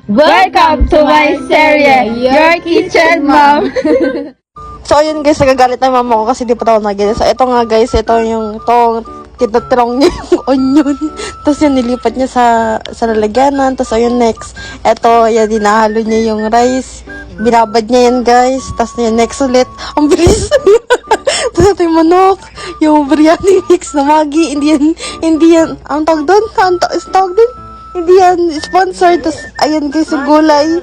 Welcome to my serye, Your Kitchen Mom! So, ayun guys, nagagalit na mama ko kasi di pa ako nagin. So, ito nga guys, ito yung tinatirong niya yung onion. Tapos yun, nilipat niya sa lalagyanan. Tapos, ayun, next. Ito, yan, dinahalo niya yung rice. Binabad niya yan guys. Tapos, yun, next ulit. Ang bilis. Tapos, ito yung manok. Yung biryani mix na Maggi. Hindi yan, ang tawag doon? Ang tawag doon? Hindi yan sponsored. Tapos, ayun guys, yung gulay.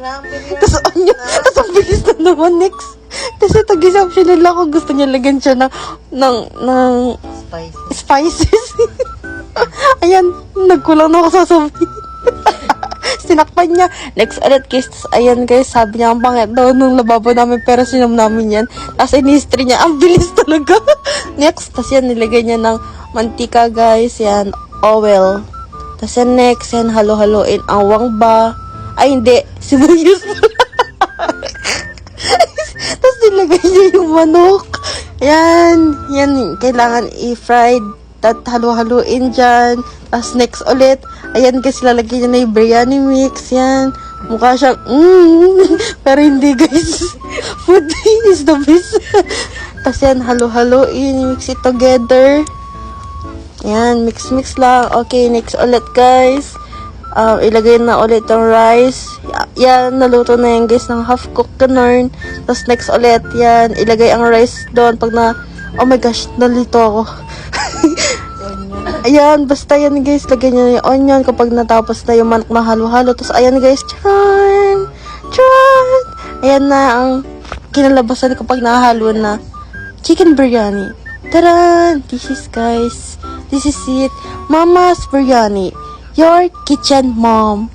Tapos, onion. Tapos, ang bilis na naman next. Tapos ito, guys, optional lang kung gusto niya lagyan siya ng spices. Ayan, nagkulang na ako sasabihin. Sinakpan niya. Next ulit, guys. Ayan, guys, sabi niya, ang pangit daw nung lababo namin, pero sinom namin yan. Tapos in-history niya, ang bilis talaga. Next, tapos yan, nilagay niya ng mantika, guys. Yan, oil. Tapos yan, next, yan, halo-haloin ang wangba. Ay, hindi. Sibuyas pala. Tapos nilagay niya yung manok. Yan, kailangan i-fried. At halo-haluin dyan. Tapos next ulit, ayan guys, lalagay niya na yung biryani mix. Yan, mukha siyang, pero hindi guys. Food is the best. Tapos yan, halo-haluin, mix it together. Yan, mix lang. Okay, next ulit guys. Ilagay na ulit yung rice. Yan, naluto na yan guys ng half-cooked corn. Tapos next ulit, yan, ilagay ang rice doon. Pag na, oh my gosh, nalito ako. Ayan, basta yan guys, lagay nyo na yung onion kapag natapos na yung manok na halo-halo. Tapos ayan guys, charan! Ayan na ang kinalabasan kapag nahalo na chicken biryani. Taran! This is it. Mama's biryani. Your Kitchen Mom.